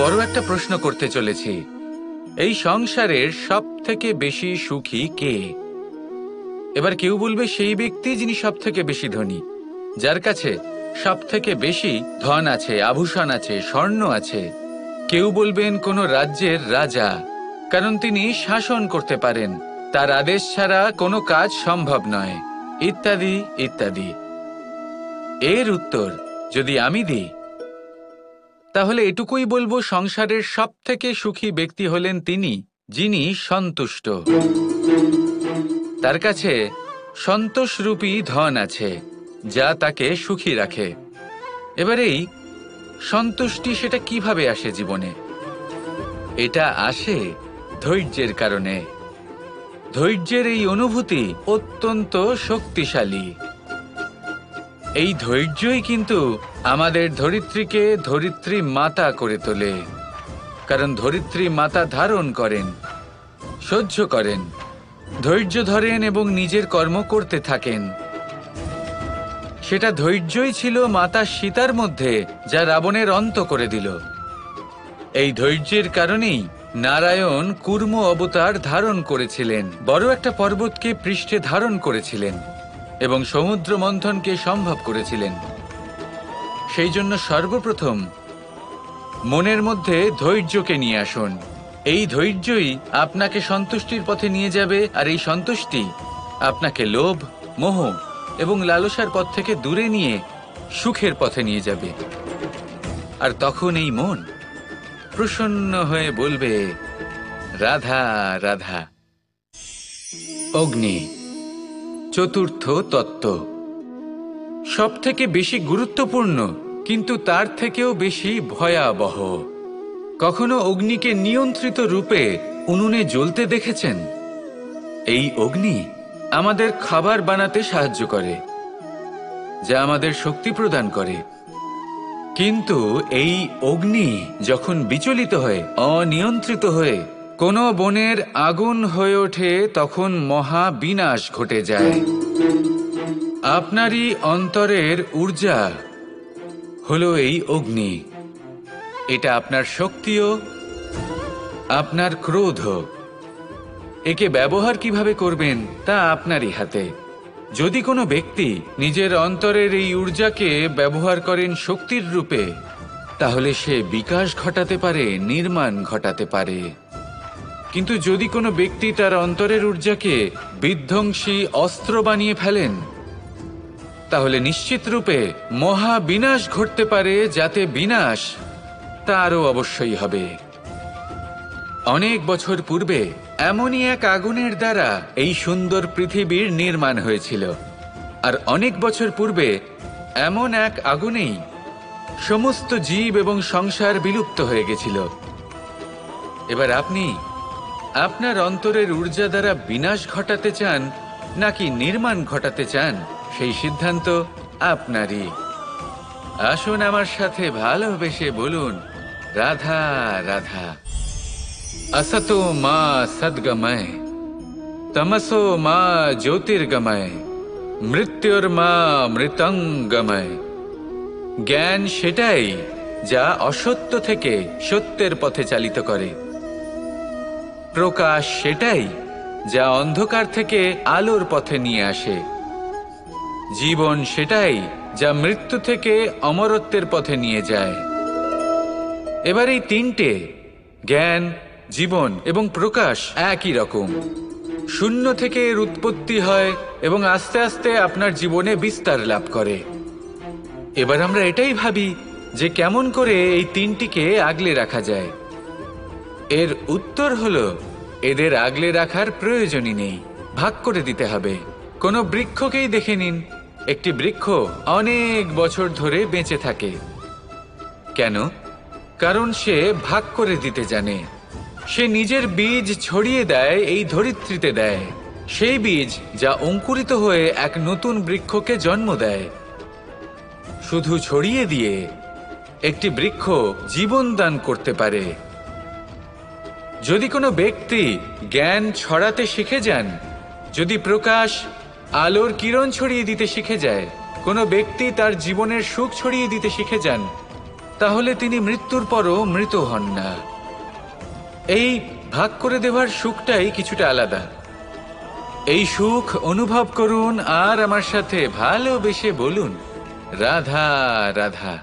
বড় একটা প্রশ্ন করতে চলেছি। এই সংসারের সব থেকে বেশি সুখী কে? এবার কেউ বলবে সেই ব্যক্তি যিনি সব থেকে বেশি ধনী, যার কাছে সব থেকে বেশি ধন আছে, আভূষণ আছে, স্বর্ণ আছে। কেউ বলবেন কোনো রাজ্যের রাজা, কারণ তিনি শাসন করতে পারেন, তার আদেশ ছাড়া কোনো কাজ সম্ভব নয়, ইত্যাদি ইত্যাদি। এর উত্তর যদি আমি দিই, তাহলে এটুকুই বলবো, সংসারের সব থেকে সুখী ব্যক্তি হলেন তিনি যিনি সন্তুষ্ট। তার কাছে সন্তোষরূপী ধন আছে, যা তাকে সুখী রাখে। এবার এই সন্তুষ্টি সেটা কিভাবে আসে জীবনে? এটা আসে ধৈর্যের কারণে। ধৈর্যের এই অনুভূতি অত্যন্ত শক্তিশালী। এই ধৈর্যই কিন্তু আমাদের ধরিত্রীকে ধরিত্রী মাতা করে তোলে, কারণ ধরিত্রী মাতা ধারণ করেন, সহ্য করেন, ধৈর্য ধরেন এবং নিজের কর্ম করতে থাকেন। সেটা ধৈর্যই ছিল মাতা সীতার মধ্যে, যা রাবণের অন্ত করে দিল। এই ধৈর্যের কারণেই নারায়ণ কুর্ম অবতার ধারণ করেছিলেন, বড় একটা পর্বতকে পৃষ্ঠে ধারণ করেছিলেন এবং সমুদ্র মন্থনকে সম্ভব করেছিলেন। সেই জন্য সর্বপ্রথম মনের মধ্যে ধৈর্যকে নিয়ে আসুন। এই ধৈর্যই আপনাকে সন্তুষ্টির পথে নিয়ে যাবে, আর এই সন্তুষ্টি আপনাকে লোভ, মোহ এবং লালসার পথ থেকে দূরে নিয়ে সুখের পথে নিয়ে যাবে। আর তখন এই মন প্রসন্ন হয়ে বলবে, রাধা রাধা। অগ্নি চতুর্থ তত্ত্ব, সব থেকে বেশি গুরুত্বপূর্ণ, কিন্তু তার থেকেও বেশি ভয়াবহ। কখনো অগ্নিকে নিয়ন্ত্রিত রূপে উনুনে জ্বলতে দেখেছেন? এই অগ্নি আমাদের খাবার বানাতে সাহায্য করে, যা আমাদের শক্তি প্রদান করে। কিন্তু এই অগ্নি যখন বিচলিত হয়ে, অনিয়ন্ত্রিত হয়ে কোনো বনের আগুন হয়ে ওঠে, তখন মহা বিনাশ ঘটে যায়। আপনারই অন্তরের ঊর্জা হলো এই অগ্নি। এটা আপনার শক্তিও, আপনার ক্রোধ। একে ব্যবহার কিভাবে করবেন তা আপনারই হাতে। যদি কোনো ব্যক্তি নিজের অন্তরের এই ঊর্জাকে ব্যবহার করেন শক্তির রূপে, তাহলে সে বিকাশ ঘটাতে পারে, নির্মাণ ঘটাতে পারে। কিন্তু যদি কোনো ব্যক্তি তার অন্তরের ঊর্জাকে বিধ্বংসী অস্ত্র বানিয়ে ফেলেন, তাহলে নিশ্চিত রূপে মহা বিনাশ ঘটতে পারে, যাতে বিনাশ তারও অবশ্যই হবে। অনেক বছর পূর্বে এমনই এক আগুনের দ্বারা এই সুন্দর পৃথিবীর নির্মাণ হয়েছিল, আর অনেক বছর পূর্বে এমন এক আগুনেই সমস্ত জীব এবং সংসার বিলুপ্ত হয়ে গেছিল। এবার আপনি আপনার অন্তরের ঊর্জা দ্বারা বিনাশ ঘটাতে চান নাকি নির্মাণ ঘটাতে চান, সেই সিদ্ধান্ত আপনারই। আসুন আমার সাথে ভালোবেসে বলুন, রাধা রাধা। असतो मा सद्गमय, तमसो मा ज्योतिर्गमय, মৃত্যুর্মা মৃতঙ্গময়। জ্ঞান সেটাই যা অসত্য থেকে সত্যের পথে চালিত করে। প্রকাশ সেটাই যা অন্ধকার থেকে আলোর পথে নিয়ে আসে। জীবন সেটাই যা মৃত্যু থেকে অমরত্বের পথে নিয়ে যায়। এবার এই তিনটে, জ্ঞান, জীবন এবং প্রকাশ, একই রকম। শূন্য থেকে এর উৎপত্তি হয় এবং আস্তে আস্তে আপনার জীবনে বিস্তার লাভ করে। এবার আমরা এটাই ভাবি যে কেমন করে এই তিনটিকে আগলে রাখা যায়। এর উত্তর হলো, এদের আগলে রাখার প্রয়োজনই নেই, ভাগ করে দিতে হবে। কোনো বৃক্ষকেই দেখে নিন, একটি বৃক্ষ অনেক বছর ধরে বেঁচে থাকে। কেন? কারণ সে ভাগ করে দিতে জানে। সে নিজের বীজ ছড়িয়ে দেয়, এই ধরিত্রীতে দেয়, সেই বীজ যা অঙ্কুরিত হয়ে এক নতুন বৃক্ষকে জন্ম দেয়। শুধু ছড়িয়ে দিয়ে একটি বৃক্ষ জীবন দান করতে পারে। যদি কোনো ব্যক্তি জ্ঞান ছড়াতে শিখে যান, যদি প্রকাশ, আলোর কিরণ ছড়িয়ে দিতে শিখে যায়, কোনো ব্যক্তি তার জীবনের সুখ ছড়িয়ে দিতে শিখে যান, তাহলে তিনি মৃত্যুর পরও মৃত হন না। এই ভাগ করে দেওয়ার সুখটাই কিছুটা আলাদা। এই সুখ অনুভব করুন আর আমার সাথে ভালোবেসে বলুন, রাধা রাধা।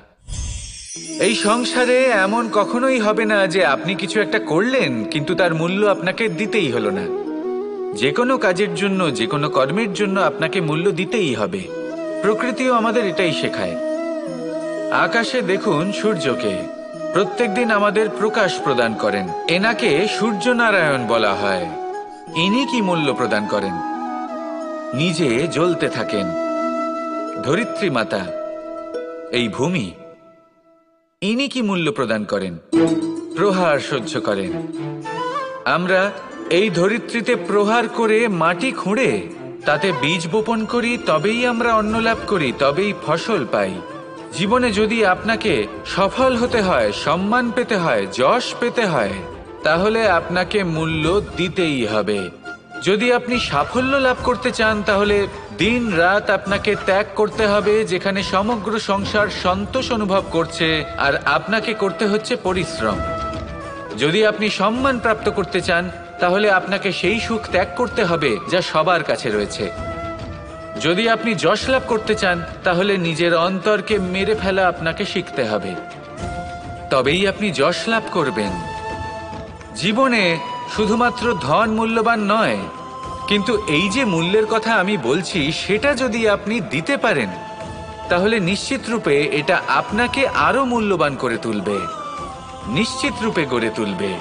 এই সংসারে এমন কখনোই হবে না যে আপনি কিছু একটা করলেন কিন্তু তার মূল্য আপনাকে দিতেই হলো না। যে কোনো কাজের জন্য, যে কোনো কর্মের জন্য আপনাকে মূল্য দিতেই হবে। প্রকৃতিও আমাদের এটাই শেখায়। আকাশে দেখুন সূর্যকে, প্রত্যেকদিন আমাদের প্রকাশ প্রদান করেন। এনাকে সূর্যনারায়ণ বলা হয়। ইনি কি মূল্য প্রদান করেন? নিজে জ্বলতে থাকেন। ধরিত্রী মাতা, এই ভূমি, ইনি কি মূল্য প্রদান করেন? প্রহার সহ্য করেন। আমরা এই ধরিত্রীতে প্রহার করে মাটি খুঁড়ে তাতে বীজ বপন করি, তবেই আমরা অন্ন লাভ করি, তবেই ফসল পাই। জীবনে যদি আপনাকে সফল হতে হয়, সম্মান পেতে হয়, যশ পেতে হয়, তাহলে আপনাকে মূল্য দিতেই হবে। যদি আপনি সাফল্য লাভ করতে চান তাহলে দিন রাত আপনাকে ত্যাগ করতে হবে, যেখানে সমগ্র সংসার সন্তোষ অনুভব করছে আর আপনাকে করতে হচ্ছে পরিশ্রম। যদি আপনি সম্মান প্রাপ্ত করতে চান তাহলে আপনাকে সেই সুখ ত্যাগ করতে হবে যা সবার কাছে রয়েছে। যদি আপনি যশ লাভ করতে চান তাহলে নিজের অন্তরকে মেরে ফেলা আপনাকে শিখতে হবে, তবেই আপনি যশ লাভ করবেন। জীবনে শুধুমাত্র ধন মূল্যবান নয়, কিন্তু এই যে মূল্যের কথা আমি বলছি সেটা যদি আপনি দিতে পারেন তাহলে নিশ্চিত রূপে এটা আপনাকে আরো মূল্যবান করে তুলবে, নিশ্চিত রূপে গড়ে তুলবে।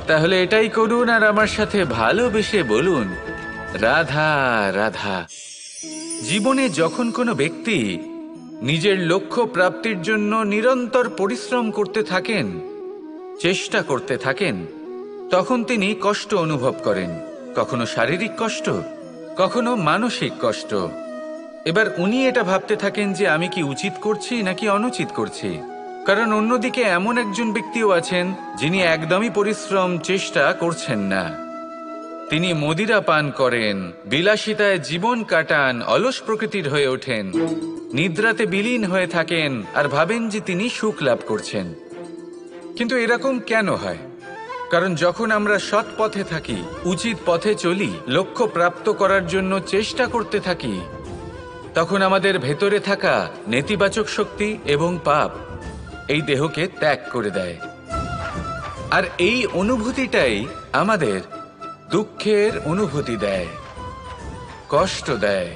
তাহলে এটাই করুন আর আমার সাথে ভালোবেসে বলুন, রাধা রাধা। জীবনে যখন কোনো ব্যক্তি নিজের লক্ষ্য প্রাপ্তির জন্য নিরন্তর পরিশ্রম করতে থাকেন, চেষ্টা করতে থাকেন, তখন তিনি কষ্ট অনুভব করেন। কখনো শারীরিক কষ্ট, কখনো মানসিক কষ্ট। এবার উনি এটা ভাবতে থাকেন যে আমি কি উচিত করছি নাকি অনুচিত করছি। কারণ অন্যদিকে এমন একজন ব্যক্তিও আছেন যিনি একদমই পরিশ্রম চেষ্টা করছেন না। তিনি মদিরা পান করেন, বিলাসিতায় জীবন কাটান, অলস প্রকৃতির হয়ে ওঠেন, নিদ্রাতে বিলীন হয়ে থাকেন আর ভাবেন যে তিনি সুখ লাভ করছেন। কিন্তু এরকম কেন হয়? কারণ যখন আমরা সৎ পথে থাকি, উচিত পথে চলি, লক্ষ্য প্রাপ্ত করার জন্য চেষ্টা করতে থাকি, তখন আমাদের ভেতরে থাকা নেতিবাচক শক্তি এবং পাপ এই দেহকে ত্যাগ করে দেয়। আর এই অনুভূতিটাই আমাদের দুঃখের অনুভূতি দেয়, কষ্ট দেয়।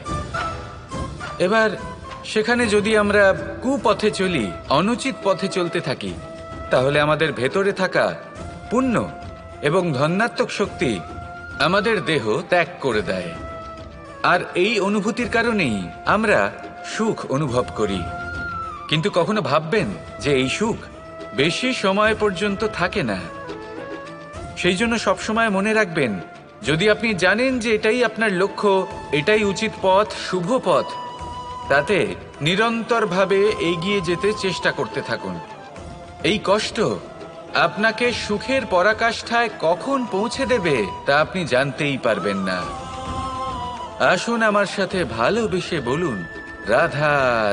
এবার সেখানে যদি আমরা কুপথে চলি, অনুচিত পথে চলতে থাকি, তাহলে আমাদের ভেতরে থাকা পুণ্য এবং ধনাত্মক শক্তি আমাদের দেহ ত্যাগ করে দেয়। আর এই অনুভূতির কারণেই আমরা সুখ অনুভব করি। কিন্তু কখনো ভাববেন যে এই সুখ বেশি সময় পর্যন্ত থাকে না। সেই জন্য সবসময় মনে রাখবেন, যদি আপনি জানেন যে এটাই আপনার লক্ষ্য, এটাই উচিত পথ, শুভ পথ, তাতে নিরন্তরভাবে এগিয়ে যেতে চেষ্টা করতে থাকুন। এই কষ্ট আপনাকে সুখের পরাকাষ্ঠায় কখন পৌঁছে দেবে তা আপনি জানতেই পারবেন না। আসুন আমার সাথে ভালোবেসে বলুন, রাধা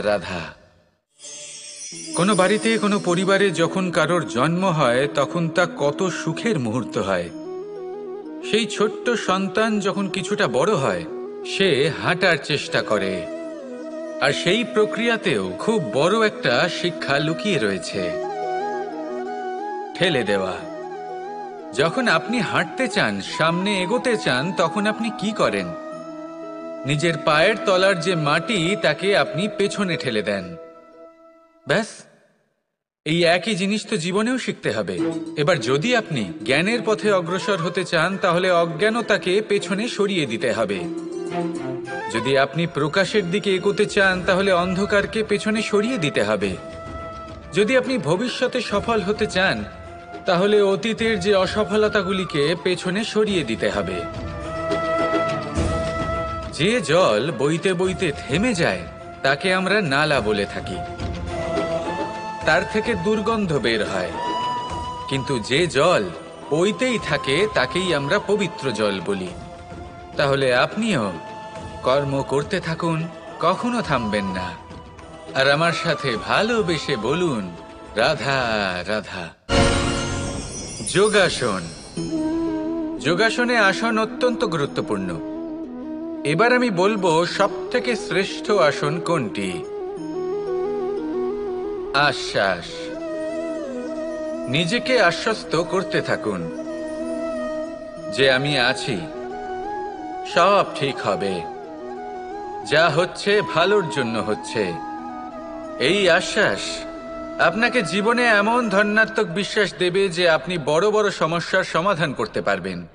রাধা। কোনো বাড়িতে, কোনো পরিবারে যখন কারোর জন্ম হয় তখন তা কত সুখের মুহূর্ত হয়। সেই ছোট্ট সন্তান যখন কিছুটা বড় হয়, সে হাঁটার চেষ্টা করে। আর সেই প্রক্রিয়াতেও খুব বড় একটা শিক্ষা লুকিয়ে রয়েছে, ঠেলে দেওয়া। যখন আপনি হাঁটতে চান, সামনে এগোতে চান, তখন আপনি কি করেন? নিজের পায়ের তলার যে মাটি তাকে আপনি পেছনে ঠেলে দেন। ব্যাস, এই একই জিনিস তো জীবনেও শিখতে হবে। এবার যদি আপনি জ্ঞানের পথে অগ্রসর হতে চান তাহলে অজ্ঞানতাকে পেছনে সরিয়ে দিতে হবে। যদি আপনি প্রকাশের দিকে এগোতে চান তাহলে অন্ধকারকে পেছনে সরিয়ে দিতে হবে। যদি আপনি ভবিষ্যতে সফল হতে চান তাহলে অতীতের যে অসফলতাগুলিকে পেছনে সরিয়ে দিতে হবে। যে জল বইতে বইতে থেমে যায় তাকে আমরা নালা বলে থাকি, তার থেকে দুর্গন্ধ বের হয়। কিন্তু যে জল বইতেই থাকে তাকেই আমরা পবিত্র জল বলি। তাহলে আপনিও কর্ম করতে থাকুন, কখনো থামবেন না। আর আমার সাথে ভালোবেসে বলুন, রাধা রাধা। যোগাসন। যোগাসনে আসন অত্যন্ত গুরুত্বপূর্ণ। এবার আমি বলবো সবথেকে শ্রেষ্ঠ আসন কোনটি। আশ্বাস। নিজেকে আশ্বস্ত করতে থাকুন যে আমি আছি, সব ঠিক হবে, যা হচ্ছে ভালোর জন্য হচ্ছে। এই আশ্বাস আপনাকে জীবনে এমন ধনাত্মক বিশ্বাস দেবে যে আপনি বড় বড় সমস্যার সমাধান করতে পারবেন।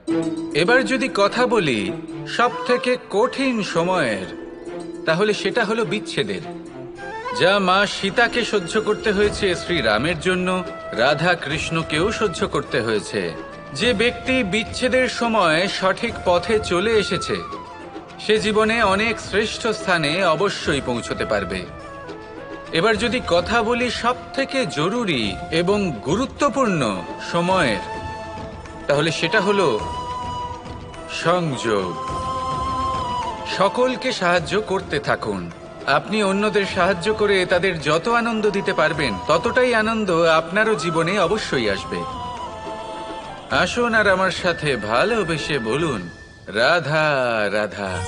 এবার যদি কথা বলি সবথেকে কঠিন সময়ের, তাহলে সেটা হলো বিচ্ছেদের। যা মা সীতাকে সহ্য করতে হয়েছে শ্রীরামের জন্য, রাধা কৃষ্ণকেও সহ্য করতে হয়েছে। যে ব্যক্তি বিচ্ছেদের সময় সঠিক পথে চলে এসেছে, সে জীবনে অনেক শ্রেষ্ঠ স্থানে অবশ্যই পৌঁছতে পারবে। এবার যদি কথা বলি সবথেকে জরুরি এবং গুরুত্বপূর্ণ সময়ের, তাহলে সেটা হলো সংযোগ। সকলকে সাহায্য করতে থাকুন। আপনি অন্যদের সাহায্য করে তাদের যত আনন্দ দিতে পারবেন, ততটাই আনন্দ আপনারও জীবনে অবশ্যই আসবে। আসুন আর আমার সাথে ভালোবেসে বলুন রাধা রাধা।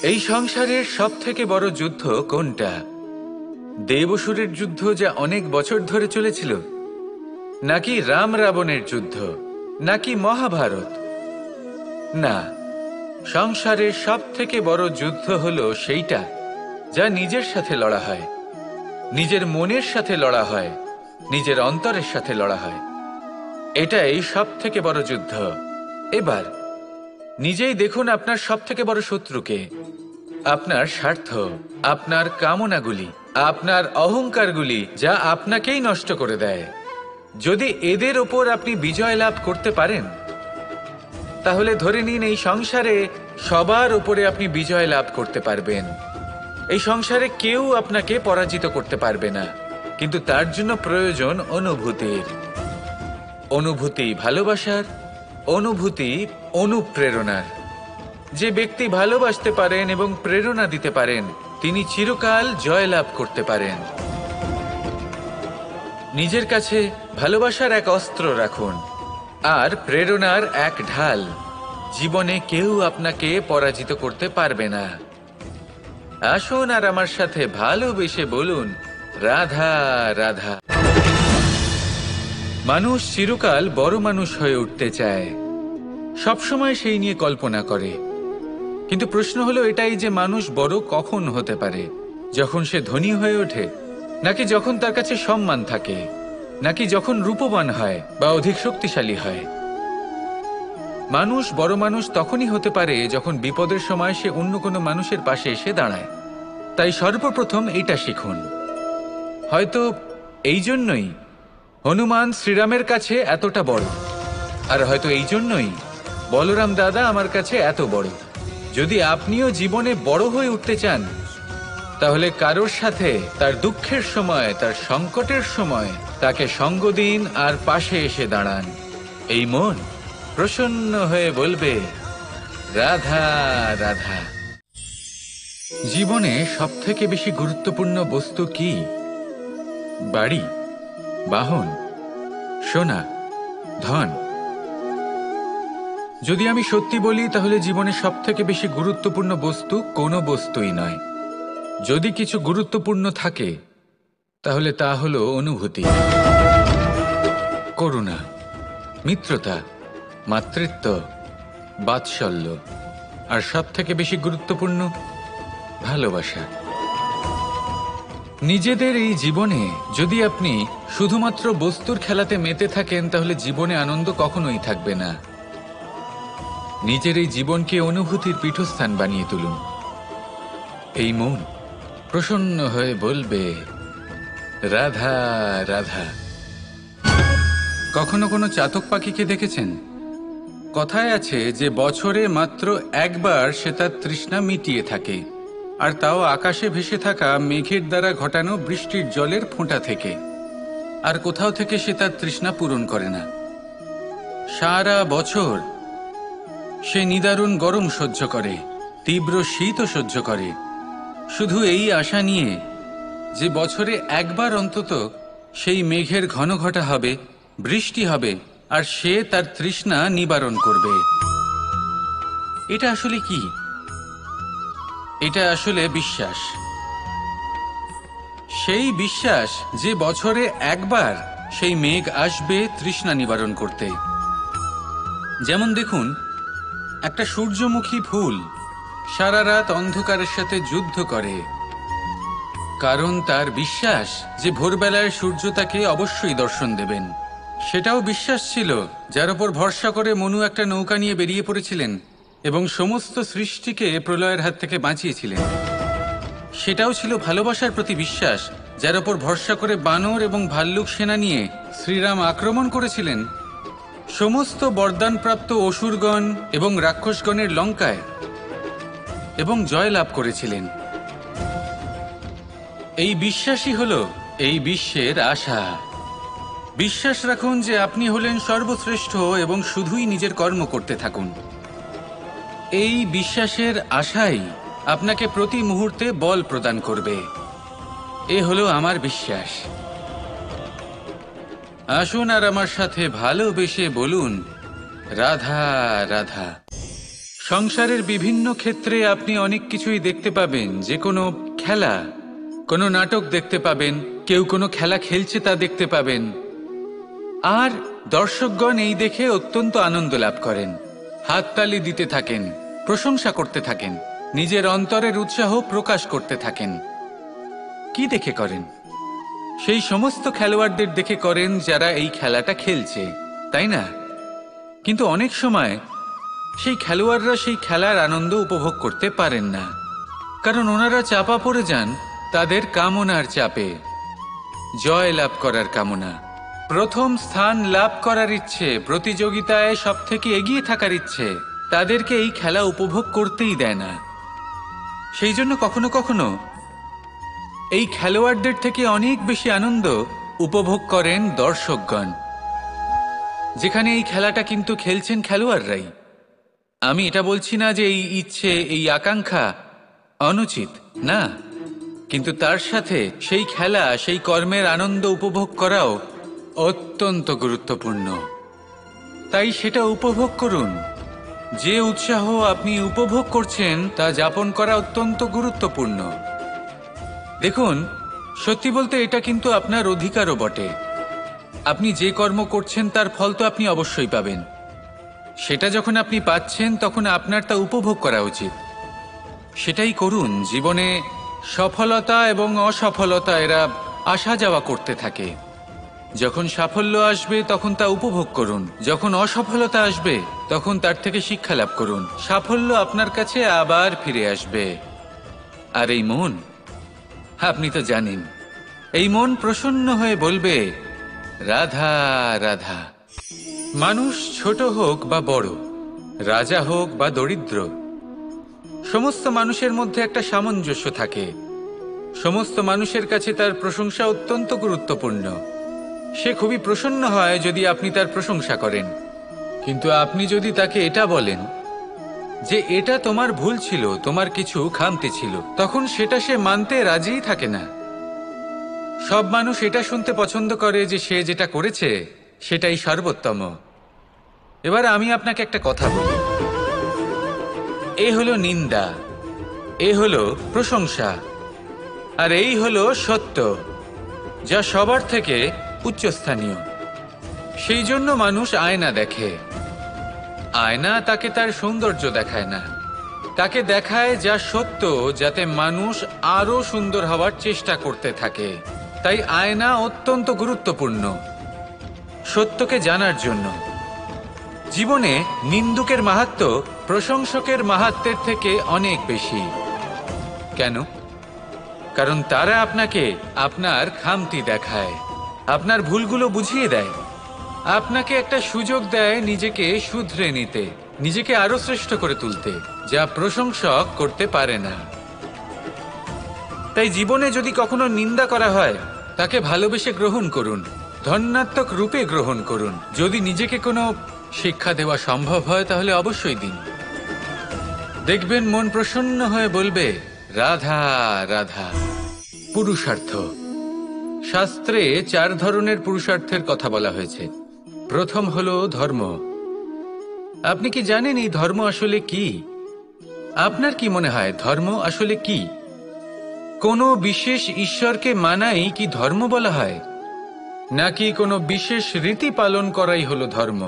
এই সংসারের সবথেকে বড় যুদ্ধ কোনটা? দেব-অসুরের যুদ্ধ, যা অনেক বছর ধরে চলেছিল, নাকি রাম রাবণের যুদ্ধ, নাকি মহাভারত? না, সংসারের সবথেকে বড় যুদ্ধ হলো সেইটা যা নিজের সাথে লড়া হয়, নিজের মনের সাথে লড়া হয়, নিজের অন্তরের সাথে লড়া হয়। এটাই সবথেকে বড় যুদ্ধ। এবার নিজেই দেখুন আপনার সবথেকে বড় শত্রুকে। আপনার স্বার্থ, আপনার কামনাগুলি, আপনার অহংকারগুলি, যা আপনাকেই নষ্ট করে দেয়। যদি এদের ওপর আপনি বিজয় লাভ করতে পারেন, তাহলে ধরে নিন এই সংসারে সবার উপরে আপনি বিজয় লাভ করতে পারবেন। এই সংসারে কেউ আপনাকে পরাজিত করতে পারবে না। কিন্তু তার জন্য প্রয়োজন অনুভূতির। অনুভূতি ভালোবাসার, অনুভূতি অনুপ্রেরণার। যে ব্যক্তি ভালোবাসতে পারেন এবং প্রেরণা দিতে পারেন, তিনি চিরকাল জয় লাভ করতে পারেন। নিজের কাছে ভালোবাসার এক অস্ত্র রাখুন আর প্রেরণার এক ঢাল। জীবনে কেউ আপনাকে পরাজিত করতে পারবে না। আসুন আর আমার সাথে ভালোবেসে বলুন রাধা রাধা। মানুষ চিরকাল বড় মানুষ হয়ে উঠতে চায়, সবসময় সেই নিয়ে কল্পনা করে। কিন্তু প্রশ্ন হলো এটাই যে মানুষ বড় কখন হতে পারে? যখন সে ধনী হয়ে ওঠে, নাকি যখন তার কাছে সম্মান থাকে, নাকি যখন রূপবান হয় বা অধিক শক্তিশালী হয়? মানুষ বড় মানুষ তখনই হতে পারে যখন বিপদের সময় সে অন্য কোনো মানুষের পাশে এসে দাঁড়ায়। তাই সর্বপ্রথম এটা শিখুন। হয়তো এই জন্যই হনুমান শ্রীরামের কাছে এতটা বড়, আর হয়তো এই জন্যই বলরাম দাদা আমার কাছে এত বড়। যদি আপনিও জীবনে বড় হয়ে উঠতে চান, তাহলে কারোর সাথে তার দুঃখের সময়, তার সংকটের সময় তাকে সঙ্গ দিন আর পাশে এসে দাঁড়ান। এই মন প্রসন্ন হয়ে বলবে রাধা রাধা। জীবনে সবথেকে বেশি গুরুত্বপূর্ণ বস্তু কি? বাড়ি, বাহন, সোনা, ধন? যদি আমি সত্যি বলি, তাহলে জীবনে সবথেকে বেশি গুরুত্বপূর্ণ বস্তু কোনো বস্তুই নয়। যদি কিছু গুরুত্বপূর্ণ থাকে, তাহলে তা হলো অনুভূতি, করুণা, মিত্রতা, মাতৃত্ব, বাৎসল্য, আর সবথেকে বেশি গুরুত্বপূর্ণ ভালোবাসা। নিজেদের এই জীবনে যদি আপনি শুধুমাত্র বস্তুর খেলাতে মেতে থাকেন, তাহলে জীবনে আনন্দ কখনোই থাকবে না। নিজের এই জীবনকে অনুভূতির পীঠস্থান বানিয়ে তুলুন। এই মন প্রসন্ন হয়ে বলবে রাধা রাধা। কখনো কোনো চাতক পাখিকে দেখেছেন? কথায় আছে যে বছরে মাত্র একবার সে তার তৃষ্ণা মিটিয়ে থাকে, আর তাও আকাশে ভেসে থাকা মেঘের দ্বারা ঘটানো বৃষ্টির জলের ফোঁটা থেকে। আর কোথাও থেকে সে তার তৃষ্ণা পূরণ করে না। সারা বছর সে নিদারুণ গরম সহ্য করে, তীব্র শীতও সহ্য করে, শুধু এই আশা নিয়ে যে বছরে একবার অন্তত সেই মেঘের ঘন ঘটা হবে, বৃষ্টি হবে, আর সে তার তৃষ্ণা নিবারণ করবে। এটা আসলে কি? এটা আসলে বিশ্বাস। সেই বিশ্বাস যে বছরে একবার সেই মেঘ আসবে তৃষ্ণা নিবারণ করতে। যেমন দেখুন, একটা সূর্যমুখী ফুল সারা রাত অন্ধকারের সাথে যুদ্ধ করে, কারণ তার বিশ্বাস যে ভোরবেলায় সূর্য তাকে অবশ্যই দর্শন দেবেন। সেটাও বিশ্বাস ছিল যার উপর ভরসা করে মনু একটা নৌকা নিয়ে বেরিয়ে পড়েছিলেন এবং সমস্ত সৃষ্টিকে প্রলয়ের হাত থেকে বাঁচিয়েছিলেন। সেটাও ছিল ভালোবাসার প্রতি বিশ্বাস, যার উপর ভরসা করে বানর এবং ভাল্লুক সেনা নিয়ে শ্রীরাম আক্রমণ করেছিলেন সমস্ত বরদানপ্রাপ্ত অসুরগণ এবং রাক্ষসগণের লঙ্কায় এবং জয় লাভ করেছিলেন। এই বিশ্বাসই হল এই বিশ্বের আশা। বিশ্বাস রাখুন যে আপনি হলেন সর্বশ্রেষ্ঠ এবং শুধুই নিজের কর্ম করতে থাকুন। এই বিশ্বাসের আশাই আপনাকে প্রতি মুহূর্তে বল প্রদান করবে। এ হলো আমার বিশ্বাস। আসুন আর আমার সাথে ভালোবেসে বলুন, রাধা রাধা। সংসারের বিভিন্ন ক্ষেত্রে আপনি অনেক কিছুই দেখতে পাবেন, যে কোনো খেলা, কোনো নাটক দেখতে পাবেন, কেউ কোনো খেলা খেলছে তা দেখতে পাবেন, আর দর্শকগণ এই দেখে অত্যন্ত আনন্দ লাভ করেন, হাততালি দিতে থাকেন, প্রশংসা করতে থাকেন, নিজের অন্তরের উৎসাহ প্রকাশ করতে থাকেন। কি দেখে করেন? সেই সমস্ত খেলোয়াড়দের দেখে করেন যারা এই খেলাটা খেলছে, তাই না? কিন্তু অনেক সময় সেই খেলোয়াড়রা সেই খেলার আনন্দ উপভোগ করতে পারেন না, কারণ ওনারা চাপা পড়ে যান তাদের কামনার চাপে। জয় লাভ করার কামনা, প্রথম স্থান লাভ করার ইচ্ছে, প্রতিযোগিতায় সব থেকে এগিয়ে থাকার ইচ্ছে তাদেরকে এই খেলা উপভোগ করতেই দেয় না। সেই জন্য কখনো কখনো এই খেলোয়াড়দের থেকে অনেক বেশি আনন্দ উপভোগ করেন দর্শকগণ, যেখানে এই খেলাটা কিন্তু খেলছেন খেলোয়াড়রাই। আমি এটা বলছি না যে এই ইচ্ছে, এই আকাঙ্ক্ষা অনুচিত না, কিন্তু তার সাথে সেই খেলা, সেই কর্মের আনন্দ উপভোগ করাও অত্যন্ত গুরুত্বপূর্ণ। তাই সেটা উপভোগ করুন। যে উৎসাহ আপনি উপভোগ করছেন তা যাপন করা অত্যন্ত গুরুত্বপূর্ণ। দেখুন, সত্যি বলতে এটা কিন্তু আপনার অধিকারও বটে। আপনি যে কর্ম করছেন তার ফল তো আপনি অবশ্যই পাবেন। সেটা যখন আপনি পাচ্ছেন তখন আপনার তা উপভোগ করা উচিত। সেটাই করুন। জীবনে সফলতা এবং অসফলতা এরা আসা যাওয়া করতে থাকে। যখন সাফল্য আসবে তখন তা উপভোগ করুন, যখন অসফলতা আসবে তখন তার থেকে শিক্ষা লাভ করুন। সাফল্য আপনার কাছে আবার ফিরে আসবে। আর এই মন, আপনি তো জানেন, এই মন প্রসন্ন হয়ে বলবে, রাধা রাধা। মানুষ ছোট হোক বা বড়, রাজা হোক বা দরিদ্র, সমস্ত মানুষের মধ্যে একটা সামঞ্জস্য থাকে। সমস্ত মানুষের কাছে তার প্রশংসা অত্যন্ত গুরুত্বপূর্ণ। সে খুবই প্রসন্ন হয় যদি আপনি তার প্রশংসা করেন, কিন্তু আপনি যদি তাকে এটা বলেন যে এটা তোমার ভুল ছিল, তোমার কিছু খামতি ছিল, তখন সেটা সে মানতে রাজিই থাকে না। সব মানুষ এটা শুনতে পছন্দ করে যে সে যেটা করেছে সেটাই সর্বোত্তম। এবার আমি আপনাকে একটা কথা বলি, এ হলো নিন্দা, এ হলো প্রশংসা, আর এই হলো সত্য, যা সবার থেকে উচ্চস্থানীয়। সেই জন্য মানুষ আয়না দেখে। আয়না তাকে তার সৌন্দর্য দেখায় না, তাকে দেখায় যা সত্য, যাতে মানুষ আরো সুন্দর হওয়ার চেষ্টা করতে থাকে। তাই আয়না অত্যন্ত গুরুত্বপূর্ণ সত্যকে জানার জন্য। জীবনে নিন্দুকের মাহাত্ম্য প্রশংসকের মাহাত্ম্যের থেকে অনেক বেশি। কেন? কারণ তারা আপনাকে আপনার খামতি দেখায়, আপনার ভুলগুলো বুঝিয়ে দেয়, আপনাকে একটা সুযোগ দেয় নিজেকে শুধরে নিতে, নিজেকে আরো শ্রেষ্ঠ করে তুলতে, যা প্রশংসক করতে পারে না। তাই জীবনে যদি কখনো নিন্দা করা হয়, তাকে ভালোবেসে গ্রহণ করুন, ধন্যাত্মক রূপে গ্রহণ করুন। যদি নিজেকে কোনো শিক্ষা দেওয়া সম্ভব হয় তাহলে অবশ্যই দিন। দেখবেন মন প্রসন্ন হয়ে বলবে, রাধা রাধা। পুরুষার্থ, শাস্ত্রে 4 ধরনের পুরুষার্থের কথা বলা হয়েছে। প্রথম হলো ধর্ম। আপনি কি জানেন এই ধর্ম আসলে কি? আপনার কি মনে হয় ধর্ম আসলে কি? কোনো বিশেষ ঈশ্বরকে মানাই কি ধর্ম বলা হয়? নাকি কোনো বিশেষ রীতি পালন করাই হলো ধর্ম?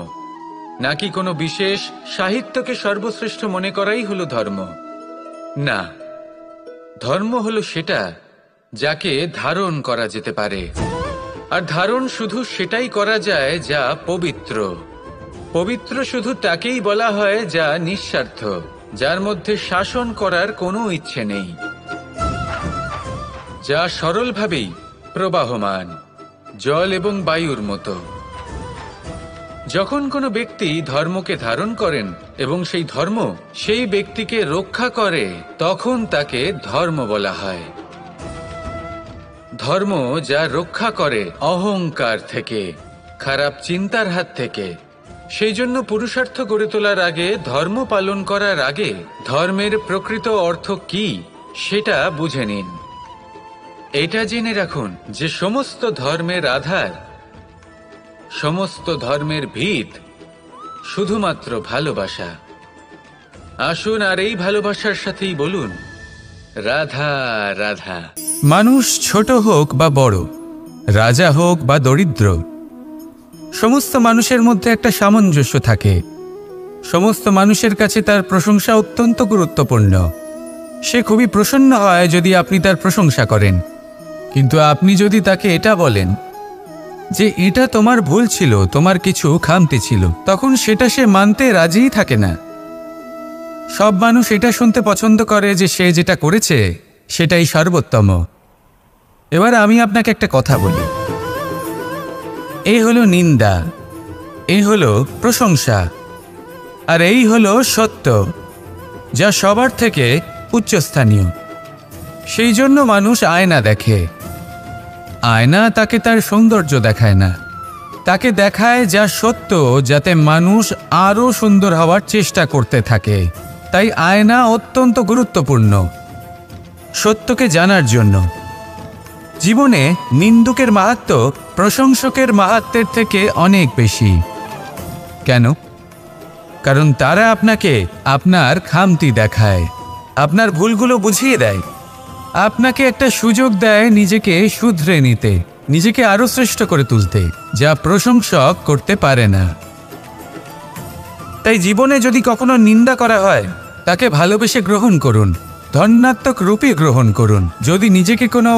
নাকি কোনো বিশেষ সাহিত্যকে সর্বশ্রেষ্ঠ মনে করাই হলো ধর্ম? না, ধর্ম হলো সেটা যাকে ধারণ করা যেতে পারে। আর ধারণ শুধু সেটাই করা যায় যা পবিত্র। পবিত্র শুধু তাকেই বলা হয় যা নিঃস্বার্থ, যার মধ্যে শাসন করার কোনো ইচ্ছে নেই, যা সরলভাবেই প্রবাহমান, জল এবং বায়ুর মতো। যখন কোনো ব্যক্তি ধর্মকে ধারণ করেন এবং সেই ধর্ম সেই ব্যক্তিকে রক্ষা করে, তখন তাকে ধর্ম বলা হয়। ধর্ম যা রক্ষা করে অহংকার থেকে, খারাপ চিন্তার হাত থেকে। সেই জন্য পুরুষার্থ গড়ে তোলার আগে, ধর্ম পালন করার আগে ধর্মের প্রকৃত অর্থ কি সেটা বুঝে নিন। এটা জেনে রাখুন যে সমস্ত ধর্মের আধার, সমস্ত ধর্মের ভিত শুধুমাত্র ভালোবাসা। আসুন আর এই ভালোবাসার সাথেই বলুন রাধা রাধা। মানুষ ছোট হোক বা বড়, রাজা হোক বা দরিদ্র, সমস্ত মানুষের মধ্যে একটা সামঞ্জস্য থাকে। সমস্ত মানুষের কাছে তার প্রশংসা অত্যন্ত গুরুত্বপূর্ণ। সে খুবই প্রসন্ন হয় যদি আপনি তার প্রশংসা করেন, কিন্তু আপনি যদি তাকে এটা বলেন যে এটা তোমার ভুল ছিল, তোমার কিছু খামতি ছিল, তখন সেটা সে মানতে রাজিই থাকে না। সব মানুষ এটা শুনতে পছন্দ করে যে সে যেটা করেছে সেটাই সর্বোত্তম। এবার আমি আপনাকে একটা কথা বলি, এই হলো নিন্দা, এই হলো প্রশংসা, আর এই হলো সত্য, যা সবার থেকে উচ্চস্থানীয়। সেই জন্য মানুষ আয়না দেখে। আয়না তাকে তার সৌন্দর্য দেখায় না, তাকে দেখায় যা সত্য, যাতে মানুষ আরও সুন্দর হওয়ার চেষ্টা করতে থাকে। তাই আয়না অত্যন্ত গুরুত্বপূর্ণ সত্যকে জানার জন্য। জীবনে নিন্দুকের মাহাত্ম্য প্রশংসকের মাহাত্ম্যের থেকে অনেক বেশি। কেন? কারণ তারা আপনাকে আপনার খামতি দেখায়, আপনার ভুলগুলো বুঝিয়ে দেয়, আপনাকে একটা সুযোগ দেয় নিজেকে শুধরে নিতে, নিজেকে আরো শ্রেষ্ঠ করে তুলতে, যা প্রশংসক করতে পারে না। তাই জীবনে যদি কখনো নিন্দা করা হয়, তাকে ভালোবেসে গ্রহণ করুন, ধন্যাত্মক রূপে গ্রহণ করুন। যদি নিজেকে কোনো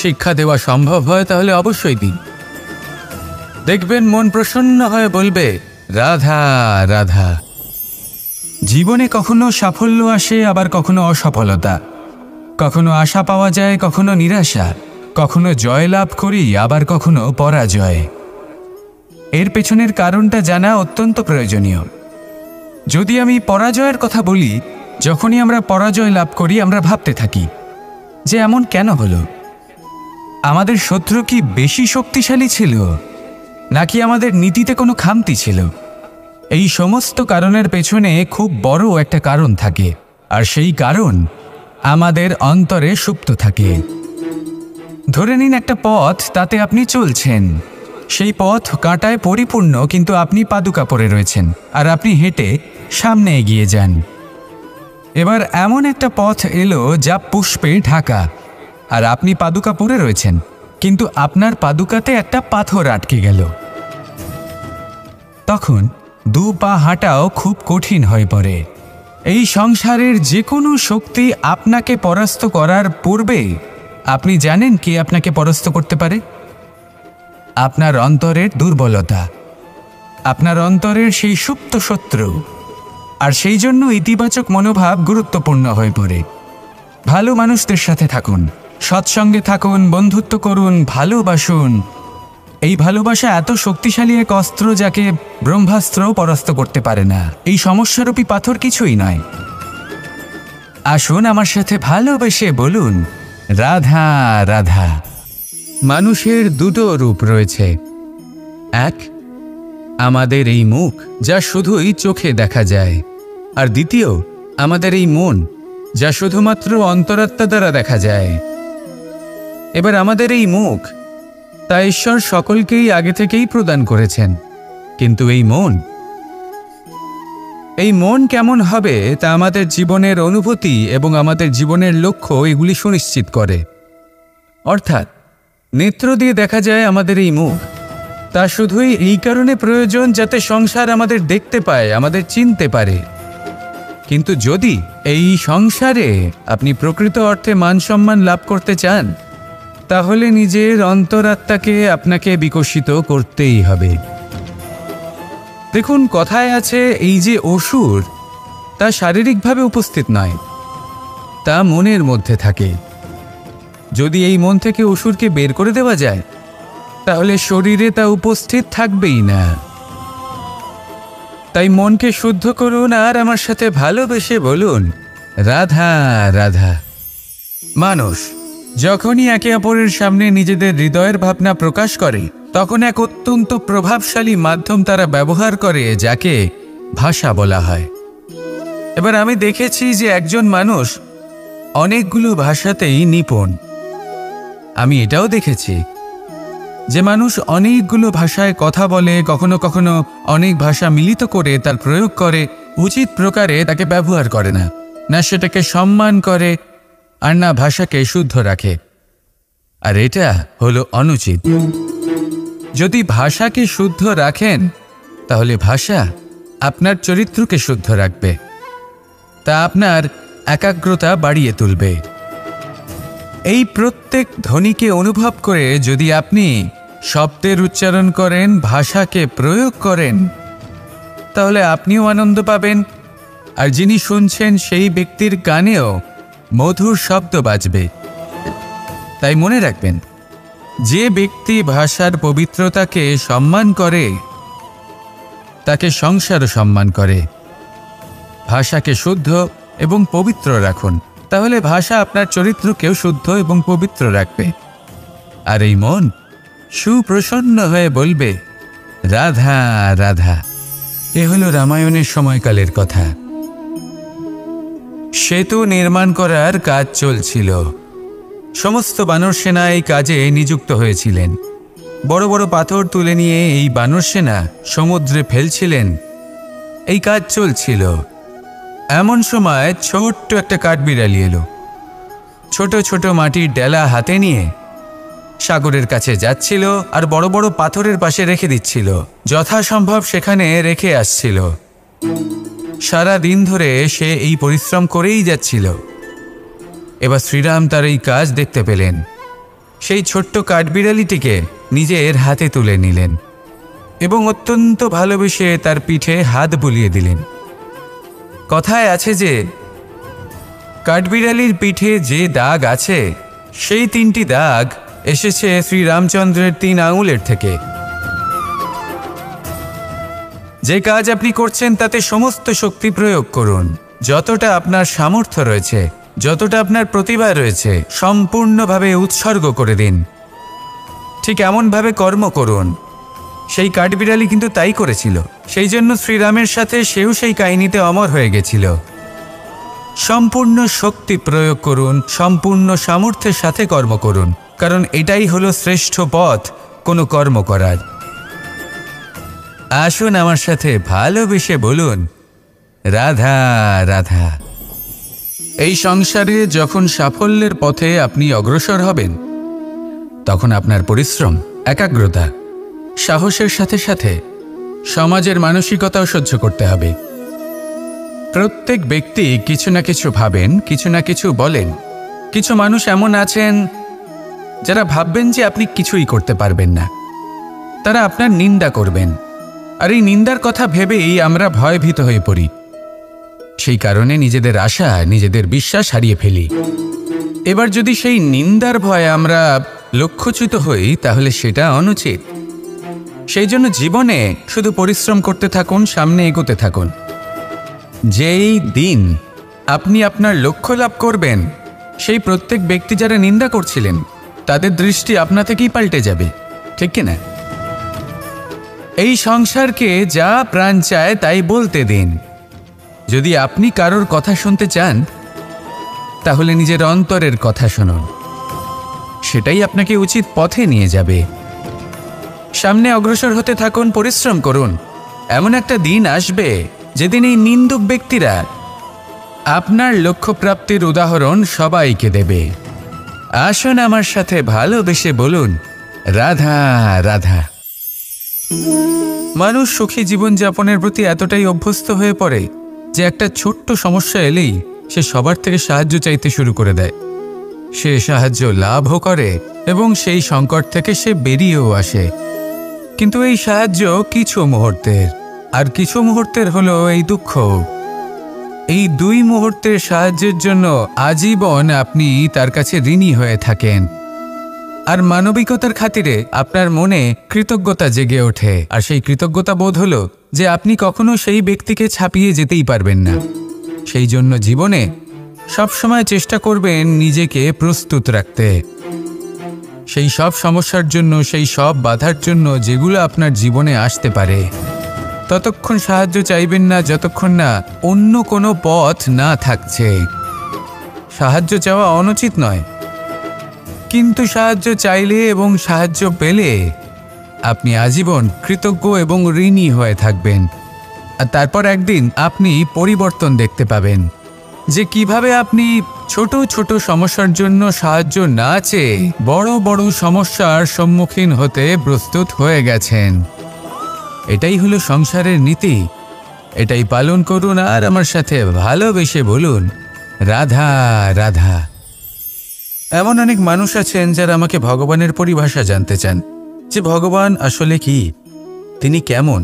শিক্ষা দেওয়া সম্ভব হয় তাহলে অবশ্যই দিন। দেখবেন মন প্রসন্ন হয়ে বলবে রাধা রাধা। জীবনে কখনো সাফল্য আসে, আবার কখনো অসফলতা, কখনো আশা পাওয়া যায়, কখনো নিরাশা, কখনো জয়লাভ করি, আবার কখনো পরাজয়। এর পেছনের কারণটা জানা অত্যন্ত প্রয়োজনীয়। যদি আমি পরাজয়ের কথা বলি, যখনই আমরা পরাজয় লাভ করি আমরা ভাবতে থাকি যে এমন কেন হলো? আমাদের শত্রু কি বেশি শক্তিশালী ছিল, নাকি আমাদের নীতিতে কোনো খামতি ছিল? এই সমস্ত কারণের পেছনে খুব বড় একটা কারণ থাকে, আর সেই কারণ আমাদের অন্তরে সুপ্ত থাকে। ধরে নিন একটা পথ, তাতে আপনি চলছেন, সেই পথ কাঁটায় পরিপূর্ণ, কিন্তু আপনি পাদুকা পরে রয়েছেন আর আপনি হেঁটে সামনে এগিয়ে যান। এবার এমন একটা পথ এলো যা পুষ্পে ঢাকা, আর আপনি পাদুকা পরে রয়েছেন, কিন্তু আপনার পাদুকাতে একটা পাথর আটকে গেল। তখন দু পা হাঁটাও খুব কঠিন হয়ে পড়ে। এই সংসারের যে কোনো শক্তি আপনাকে পরাস্ত করার পূর্বে আপনি জানেন কে আপনাকে পরাস্ত করতে পারে? আপনার অন্তরের দুর্বলতা, আপনার অন্তরের সেই সুপ্ত শত্রু। আর সেই জন্য ইতিবাচক মনোভাব গুরুত্বপূর্ণ হয়ে পড়ে। ভালো মানুষদের সাথে থাকুন, সৎসঙ্গে থাকুন, বন্ধুত্ব করুন, ভালোবাসুন। এই ভালোবাসা এত শক্তিশালী এক অস্ত্র যাকে ব্রহ্মাস্ত্রও পরাস্ত করতে পারে না। এই সমস্যারূপী পাথর কিছুই নয়। আসুন আমার সাথে ভালোবেসে বলুন রাধা রাধা। মানুষের দুটো রূপ রয়েছে। এক, আমাদের এই মুখ, যা শুধুই চোখে দেখা যায়, আর দ্বিতীয় আমাদের এই মন, যা শুধুমাত্র অন্তরাত্মা দ্বারা দেখা যায়। এবার আমাদের এই মুখ তা ঈশ্বর সকলকেই আগে থেকেই প্রদান করেছেন। কিন্তু এই মন কেমন হবে তা আমাদের জীবনের অনুভূতি এবং আমাদের জীবনের লক্ষ্য এগুলি সুনিশ্চিত করে। অর্থাৎ নেত্র দিয়ে দেখা যায় আমাদের এই মুখ, তা শুধুই এই কারণে প্রয়োজন যাতে সংসার আমাদের দেখতে পায়, আমাদের চিনতে পারে। কিন্তু যদি এই সংসারে আপনি প্রকৃত অর্থে মান সম্মান লাভ করতে চান, তাহলে নিজের অন্তরাত্মাকে আপনাকে বিকশিত করতেই হবে। দেখুন, কথায় আছে এই যে অসুর, তা শারীরিকভাবে উপস্থিত নয়, তা মনের মধ্যে থাকে। যদি এই মন থেকে অসুরকে বের করে দেওয়া যায়, তাহলে শরীরে তা উপস্থিত থাকবেই না। তাই মনকে শুদ্ধ করুন আর আমার সাথে ভালোবেসে বলুন, রাধা রাধা। মানুষ যখনই একে অপরের সামনে নিজেদের হৃদয়ের ভাবনা প্রকাশ করে, তখন এক অত্যন্ত প্রভাবশালী মাধ্যম তারা ব্যবহার করে, যাকে ভাষা বলা হয়। এবার আমি দেখেছি যে একজন মানুষ অনেকগুলো ভাষাতেই নিপুণ। আমি এটাও দেখেছি যে মানুষ অনেকগুলো ভাষায় কথা বলে, কখনো কখনো অনেক ভাষা মিলিত করে তার প্রয়োগ করে, উচিত প্রকারে তাকে ব্যবহার করে না, না সেটাকে সম্মান করে, আর না ভাষাকে শুদ্ধ রাখে। আর এটা হলো অনুচিত। যদি ভাষাকে শুদ্ধ রাখেন, তাহলে ভাষা আপনার চরিত্রকে শুদ্ধ রাখবে, তা আপনার একাগ্রতা বাড়িয়ে তুলবে। এই প্রত্যেক ধ্বনিকে অনুভব করে যদি আপনি শব্দের উচ্চারণ করেন, ভাষাকে প্রয়োগ করেন, তাহলে আপনিও আনন্দ পাবেন, আর যিনি শুনছেন সেই ব্যক্তির কানেও মধুর শব্দ বাজবে। তাই মনে রাখবেন, যে ব্যক্তি ভাষার পবিত্রতাকে সম্মান করে, তাকে সংসারও সম্মান করে। ভাষাকে শুদ্ধ এবং পবিত্র রাখুন, তাহলে ভাষা আপনার চরিত্রকেও শুদ্ধ এবং পবিত্র রাখবে। আর এই মন সুপ্রসন্ন হয়ে বলবে, রাধা রাধা। এ হলো রামায়ণের সময়কালের কথা। সেতু নির্মাণ করার কাজ চলছিল। সমস্ত বানর সেনা এই কাজে নিযুক্ত হয়েছিলেন। বড় বড় পাথর তুলে নিয়ে এই বানর সেনা সমুদ্রে ফেলছিলেন। এই কাজ চলছিল। এমন সময় ছোট্ট একটা কাঠবিড়ালি এলো। ছোট ছোট মাটির ডেলা হাতে নিয়ে সাগরের কাছে যাচ্ছিল, আর বড় বড় পাথরের পাশে রেখে দিচ্ছিল, যথাসম্ভব সেখানে রেখে আসছিল। সারা দিন ধরে সে এই পরিশ্রম করেই যাচ্ছিল। এবার শ্রীরাম তার এই কাজ দেখতে পেলেন। সেই ছোট্ট কাঠবিড়ালিটিকে নিজের হাতে তুলে নিলেন এবং অত্যন্ত ভালোবেসে তার পিঠে হাত বুলিয়ে দিলেন। কথায় আছে যে কাঠবিড়ালির পিঠে যে দাগ আছে, সেই 3টি দাগ এসেছে শ্রীরামচন্দ্রের 3 আঙুলের থেকে। যে কাজ আপনি করছেন তাতে সমস্ত শক্তি প্রয়োগ করুন। যতটা আপনার সামর্থ্য রয়েছে, যতটা আপনার প্রতিভা রয়েছে, সম্পূর্ণভাবে উৎসর্গ করে দিন। ঠিক এমনভাবে কর্ম করুন। সেই কাঠবিড়ালি কিন্তু তাই করেছিল। সেই জন্য শ্রীরামের সাথে সেও সেই কাহিনীতে অমর হয়ে গেছিল। সম্পূর্ণ শক্তি প্রয়োগ করুন, সম্পূর্ণ সামর্থ্যের সাথে কর্ম করুন, কারণ এটাই হলো শ্রেষ্ঠ পথ কোনো কর্ম করার। আসুন আমার সাথে ভালোবেসে বলুন, রাধা রাধা। এই সংসারে যখন সাফল্যের পথে আপনি অগ্রসর হবেন, তখন আপনার পরিশ্রম, একাগ্রতা, সাহসের সাথে সাথে সমাজের মানসিকতাও সহ্য করতে হবে। প্রত্যেক ব্যক্তি কিছু না কিছু ভাবেন, কিছু না কিছু বলেন। কিছু মানুষ এমন আছেন যারা ভাববেন যে আপনি কিছুই করতে পারবেন না। তারা আপনার নিন্দা করবেন, আর এই নিন্দার কথা ভেবেই আমরা ভয়ভীত হয়ে পড়ি। সেই কারণে নিজেদের আশা, নিজেদের বিশ্বাস হারিয়ে ফেলি। এবার যদি সেই নিন্দার ভয়ে আমরা লক্ষ্যচ্যুত হই, তাহলে সেটা অনুচিত। সেই জন্য জীবনে শুধু পরিশ্রম করতে থাকুন, সামনে এগোতে থাকুন। যেই দিন আপনি আপনার লক্ষ্য লাভ করবেন, সেই প্রত্যেক ব্যক্তি যারা নিন্দা করছিলেন, তাদের দৃষ্টি আপনা থেকেই পাল্টে যাবে, ঠিক কিনা? এই সংসারকে যা প্রাণ চায় তাই বলতে দিন। যদি আপনি কারোর কথা শুনতে চান, তাহলে নিজের অন্তরের কথা শুনুন। সেটাই আপনাকে উচিত পথে নিয়ে যাবে। সামনে অগ্রসর হতে থাকুন, পরিশ্রম করুন। এমন একটা দিন আসবে যেদিন এই নিন্দুক ব্যক্তিরা আপনার লক্ষ্যপ্রাপ্তির উদাহরণ সবাইকে দেবে। আসুন আমার সাথে ভালোবেসে বলুন, রাধা রাধা। মানুষ সুখী জীবনযাপনের প্রতি এতটাই অভ্যস্ত হয়ে পড়ে যে একটা ছোট্ট সমস্যা এলেই সে সবার থেকে সাহায্য চাইতে শুরু করে দেয়। সে সাহায্য লাভও করে এবং সেই সংকট থেকে সে বেরিয়েও আসে। কিন্তু এই সাহায্য কিছু মুহূর্তের, আর কিছু মুহূর্তের হলো এই দুঃখ। এই 2 মুহূর্তের সাহায্যের জন্য আজীবন আপনি তার কাছে ঋণী হয়ে থাকেন। আর মানবিকতার খাতিরে আপনার মনে কৃতজ্ঞতা জেগে ওঠে। আর সেই কৃতজ্ঞতা বোধ হলো যে আপনি কখনো সেই ব্যক্তিকে ছাপিয়ে যেতেই পারবেন না। সেই জন্য জীবনে সবসময় চেষ্টা করবেন নিজেকে প্রস্তুত রাখতে সেই সব সমস্যার জন্য, সেই সব বাধার জন্য যেগুলো আপনার জীবনে আসতে পারে। ততক্ষণ সাহায্য চাইবেন না যতক্ষণ না অন্য কোনো পথ না থাকছে। সাহায্য চাওয়া অনুচিত নয়, কিন্তু সাহায্য চাইলে এবং সাহায্য পেলে আপনি আজীবন কৃতজ্ঞ এবং ঋণী হয়ে থাকবেন। আর তারপর একদিন আপনি পরিবর্তন দেখতে পাবেন যে কিভাবে আপনি ছোট ছোট সমস্যার জন্য সাহায্য না চেয়ে বড় বড় সমস্যার সম্মুখীন হতে প্রস্তুত হয়ে গেছেন। এটাই হলো সংসারের নীতি। এটাই পালন করুন আর আমার সাথে ভালোবেসে বলুন, রাধা রাধা। এমন অনেক মানুষ আছেন যারা আমাকে ভগবানের পরিভাষা জানতে চান, যে ভগবান আসলে কি, তিনি কেমন।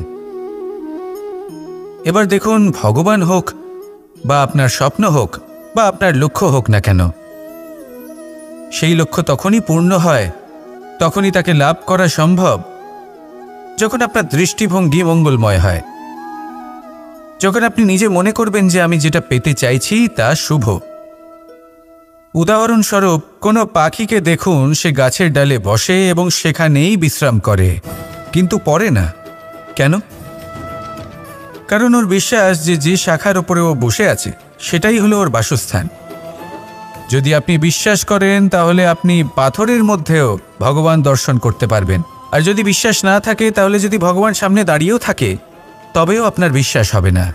এবার দেখুন, ভগবান হোক বা আপনার স্বপ্ন হোক বা আপনার লক্ষ্য হোক না কেন, সেই লক্ষ্য তখনই পূর্ণ হয়, তখনই তাকে লাভ করা সম্ভব যখন আপনার দৃষ্টিভঙ্গি মঙ্গলময় হয়। যখন আপনি নিজে মনে করবেন যে আমি যেটা পেতে চাইছি তা শুভ। উদাহরণস্বরূপ, কোনো পাখিকে দেখুন, সে গাছের ডালে বসে এবং সেখানেই বিশ্রাম করে, কিন্তু পড়ে না। কেন? কারণ ওর বিশ্বাস যে যে শাখার উপরে ও বসে আছে সেটাই হলো ওর বাসস্থান। যদি আপনি বিশ্বাস করেন তাহলে আপনি পাথরের মধ্যেও ভগবান দর্শন করতে পারবেন। আর যদি বিশ্বাস না থাকে, তাহলে যদি ভগবান সামনে দাঁড়িয়েও থাকে তবেও আপনার বিশ্বাস হবে না।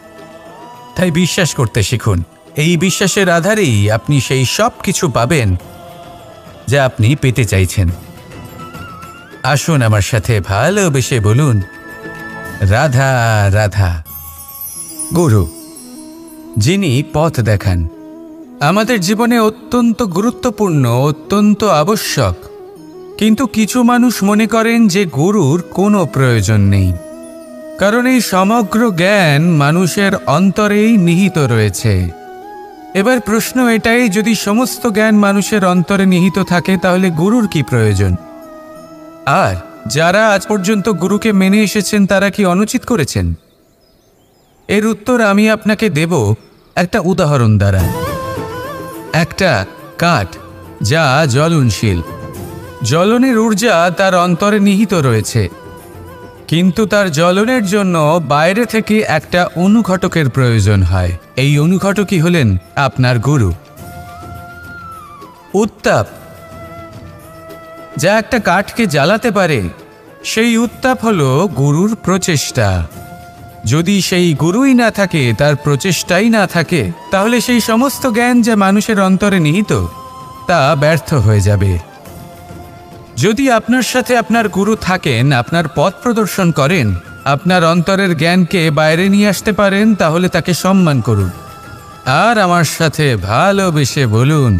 তাই বিশ্বাস করতে শিখুন। এই বিশ্বাসের আধারেই আপনি সেই সব কিছু পাবেন যা আপনি পেতে চাইছেন। আসুন আমার সাথে ভালোবেসে বলুন, রাধা রাধা। গুরু, যিনি পথ দেখান, আমাদের জীবনে অত্যন্ত গুরুত্বপূর্ণ, অত্যন্ত আবশ্যক। কিন্তু কিছু মানুষ মনে করেন যে গুরুর কোনো প্রয়োজন নেই, কারণ এই সমগ্র জ্ঞান মানুষের অন্তরেই নিহিত রয়েছে। এবার প্রশ্ন এটাই, যদি সমস্ত জ্ঞান মানুষের অন্তরে নিহিত থাকে তাহলে গুরুর কি প্রয়োজন? আর যারা আজ পর্যন্ত গুরুকে মেনে এসেছেন তারা কি অনুচিত করেছেন? এর উত্তর আমি আপনাকে দেব একটা উদাহরণ দ্বারা। একটা কাঠ যা জ্বলনশীল, জ্বলনের ঊর্জা তার অন্তরে নিহিত রয়েছে, কিন্তু তার জ্বলনের জন্য বাইরে থেকে একটা অনুঘটকের প্রয়োজন হয়। এই অনুঘটকই হলেন আপনার গুরু। উত্তাপ যা একটা কাঠকে জ্বালাতে পারে, সেই উত্তাপ হলো গুরুর প্রচেষ্টা। যদি সেই গুরুই না থাকে, তার প্রচেষ্টাই না থাকে, তাহলে সেই সমস্ত জ্ঞান যা মানুষের অন্তরে নিহিত তা ব্যর্থ হয়ে যাবে। যদি আপনার সাথে আপনার গুরু থাকেন, আপনার পথ প্রদর্শন করেন, আপনার অন্তরের জ্ঞানকে বাইরে নিয়ে আসতে পারেন, তাহলে তাকে সম্মান করুন আর আমার সাথে ভালোবেসে বলুন,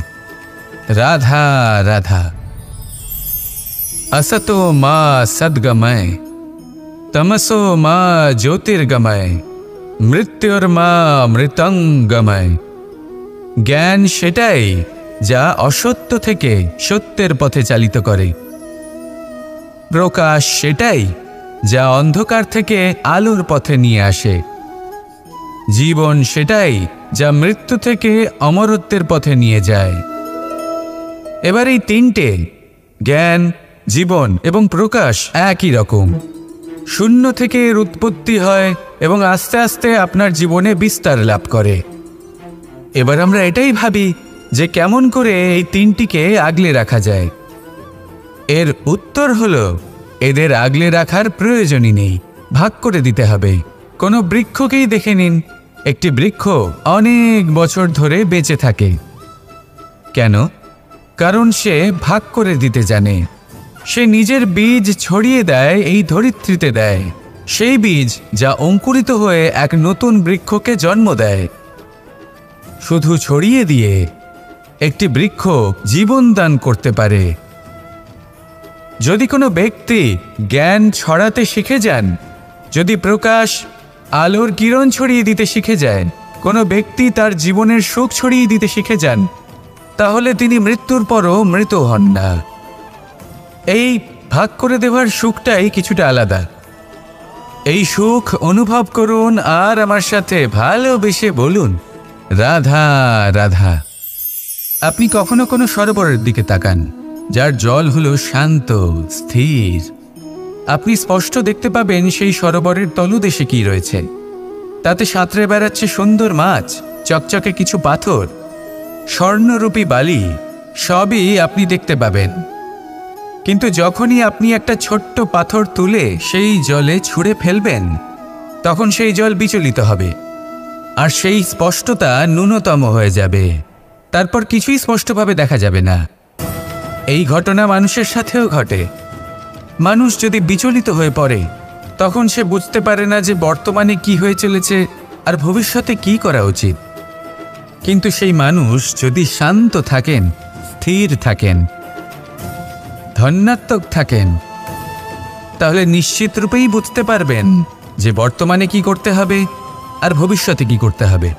রাধা রাধা। असतो मा सद्गमय, तमसो मा ज्योतिर्गमय, मृत्युर्मा मृतंगमय। জ্ঞান সেটাই যা অসত্য থেকে সত্যের পথে চালিত করে। প্রকাশ সেটাই যা অন্ধকার থেকে আলোর পথে নিয়ে আসে। জীবন সেটাই যা মৃত্যু থেকে অমরত্বের পথে নিয়ে যায়। এবার এই তিনটে, জ্ঞান, জীবন এবং প্রকাশ, একই রকম। শূন্য থেকে এর উৎপত্তি হয় এবং আস্তে আস্তে আপনার জীবনে বিস্তার লাভ করে। এবার আমরা এটাই ভাবি যে কেমন করে এই তিনটিকে আগলে রাখা যায়। এর উত্তর হলো এদের আগলে রাখার প্রয়োজনই নেই, ভাগ করে দিতে হবে। কোনো বৃক্ষকেই দেখে নিন, একটি বৃক্ষ অনেক বছর ধরে বেঁচে থাকে। কেন? কারণ সে ভাগ করে দিতে জানে। সে নিজের বীজ ছড়িয়ে দেয়, এই ধরিত্রীতে দেয়, সেই বীজ যা অঙ্কুরিত হয়ে এক নতুন বৃক্ষকে জন্ম দেয়। শুধু ছড়িয়ে দিয়ে একটি বৃক্ষ জীবন দান করতে পারে। যদি কোনো ব্যক্তি জ্ঞান ছড়াতে শিখে যান, যদি প্রকাশ আলোর কিরণ ছড়িয়ে দিতে শিখে যায়, কোনো ব্যক্তি তার জীবনের সুখ ছড়িয়ে দিতে শিখে যান, তাহলে তিনি মৃত্যুর পরও মৃত হন না। এই ভাগ করে দেওয়ার সুখটাই কিছুটা আলাদা। এই সুখ অনুভব করুন আর আমার সাথে ভালোবেসে বলুন, রাধা রাধা। আপনি কখনো কোনো সরোবরের দিকে তাকান, যার জল হলো শান্ত, স্থির। আপনি স্পষ্ট দেখতে পাবেন সেই সরোবরের তলদেশে কি রয়েছে। তাতে সাঁতরে বেড়াচ্ছে সুন্দর মাছ, চকচকে কিছু পাথর, স্বর্ণরূপী বালি, সবই আপনি দেখতে পাবেন। কিন্তু যখনই আপনি একটা ছোট্ট পাথর তুলে সেই জলে ছুঁড়ে ফেলবেন, তখন সেই জল বিচলিত হবে আর সেই স্পষ্টতা ন্যূনতম হয়ে যাবে। তারপর কিছুই স্পষ্টভাবে দেখা যাবে না। এই ঘটনা মানুষের সাথেও ঘটে। মানুষ যদি বিচলিত হয়ে পড়ে, তখন সে বুঝতে পারে না যে বর্তমানে কি হয়ে চলেছে আর ভবিষ্যতে কি করা উচিত। কিন্তু সেই মানুষ যদি শান্ত থাকেন, স্থির থাকেন, ধন্যাত্মক থাকেন, তাহলে নিশ্চিত রূপেই বুঝতে পারবেন যে বর্তমানে কি করতে হবে আর ভবিষ্যতে কি করতে হবে।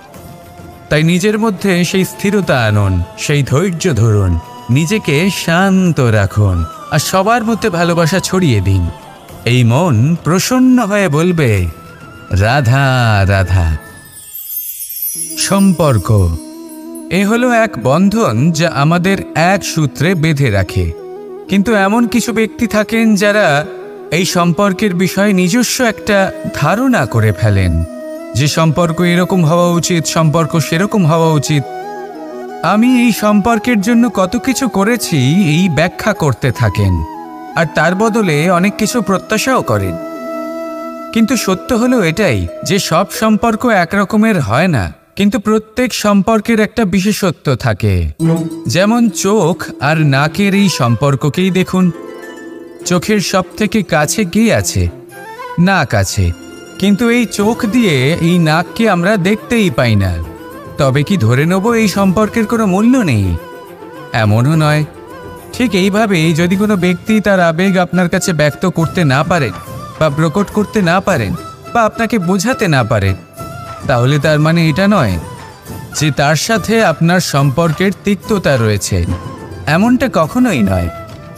তাই নিজের মধ্যে সেই স্থিরতা আনুন, সেই ধৈর্য ধরুন, নিজেকে শান্ত রাখুন আর সবার মধ্যে ভালোবাসা ছড়িয়ে দিন। এই মন প্রসন্ন হয়ে বলবে, রাধা রাধা। সম্পর্ক এ হলো এক বন্ধন যা আমাদের এক সূত্রে বেঁধে রাখে। কিন্তু এমন কিছু ব্যক্তি থাকেন যারা এই সম্পর্কের বিষয়ে নিজস্ব একটা ধারণা করে ফেলেন যে সম্পর্ক এরকম হওয়া উচিত, সম্পর্ক সেরকম হওয়া উচিত। আমি এই সম্পর্কের জন্য কত কিছু করেছি এই ব্যাখ্যা করতে থাকেন আর তার বদলে অনেক কিছু প্রত্যাশাও করেন। কিন্তু সত্য হলো এটাই যে সব সম্পর্ক একরকমের হয় না, কিন্তু প্রত্যেক সম্পর্কের একটা বিশেষত্ব থাকে। যেমন চোখ আর নাকের এই সম্পর্ককেই দেখুন। চোখের সব থেকে কাছে কে আছে? নাক আছে। কিন্তু এই চোখ দিয়ে এই নাককে আমরা দেখতেই পাই না। তবে কি ধরে নেব এই সম্পর্কের কোনো মূল্য নেই? এমনও নয়। ঠিক এইভাবেই যদি কোনো ব্যক্তি তার আবেগ আপনার কাছে ব্যক্ত করতে না পারেন বা প্রকট করতে না পারেন বা আপনাকে বোঝাতে না পারেন, তাহলে তার মানে এটা নয় যে তার সাথে আপনার সম্পর্কের তিক্ততা রয়েছে। এমনটা কখনোই নয়।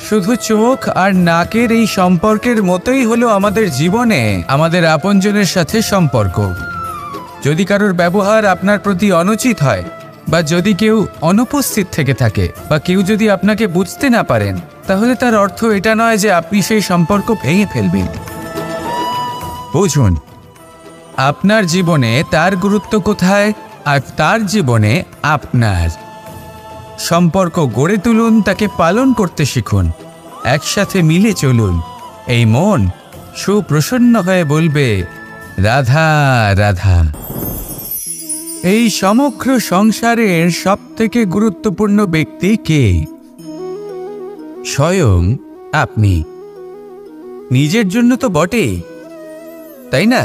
শুধু চোখ আর নাকের এই সম্পর্কের মতোই হলো আমাদের জীবনে আমাদের আপনজনের সাথে সম্পর্ক। যদি কারোর ব্যবহার আপনার প্রতি অনুচিত হয় বা যদি কেউ অনুপস্থিত থেকে থাকে বা কেউ যদি আপনাকে বুঝতে না পারেন, তাহলে তার অর্থ এটা নয় যে আপনি সেই সম্পর্ক ভেঙে ফেলবেন। বুঝুন, আপনার জীবনে তার গুরুত্ব কোথায় আর তার জীবনে আপনার। সম্পর্ক গড়ে তুলুন, তাকে পালন করতে শিখুন, একসাথে মিলে চলুন। এই মন সুপ্রসন্ন হয়ে বলবে, রাধা রাধা। এই সমগ্র সংসারের সবথেকে গুরুত্বপূর্ণ ব্যক্তি কে? স্বয়ং আপনি। নিজের জন্য তো বটেই, তাই না?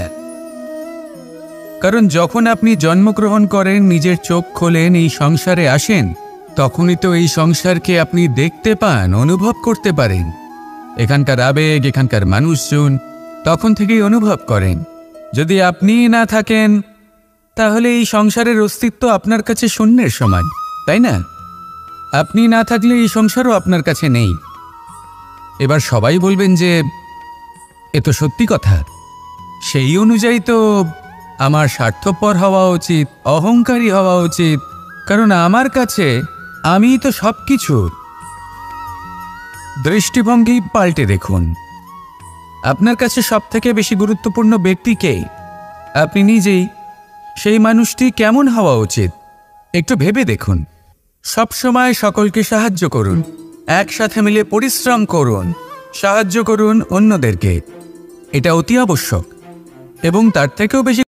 কারণ যখন আপনি জন্মগ্রহণ করেন, নিজের চোখ খোলেন, এই সংসারে আসেন, তখনই তো এই সংসারকে আপনি দেখতে পান, অনুভব করতে পারেন। এখানকার আবেগ, এখানকার মানুষজন তখন থেকেই অনুভব করেন। যদি আপনি না থাকেন, তাহলে এই সংসারের অস্তিত্ব আপনার কাছে শূন্যের সমান, তাই না? আপনি না থাকলে এই সংসারও আপনার কাছে নেই। এবার সবাই বলবেন যে এ তো সত্যি কথা। সেই অনুযায়ী তো আমার স্বার্থপর হওয়া উচিত, অহংকারী হওয়া উচিত, কারণ আমার কাছে আমিই তো সব কিছু। দৃষ্টিভঙ্গি পাল্টে দেখুন। আপনার কাছে সবথেকে বেশি গুরুত্বপূর্ণ ব্যক্তি কে? আপনি নিজেই। সেই মানুষটি কেমন হওয়া উচিত একটু ভেবে দেখুন। সবসময় সকলকে সাহায্য করুন, একসাথে মিলে পরিশ্রম করুন, সাহায্য করুন অন্যদেরকে, এটা অতি আবশ্যক। এবং তার থেকেও বেশি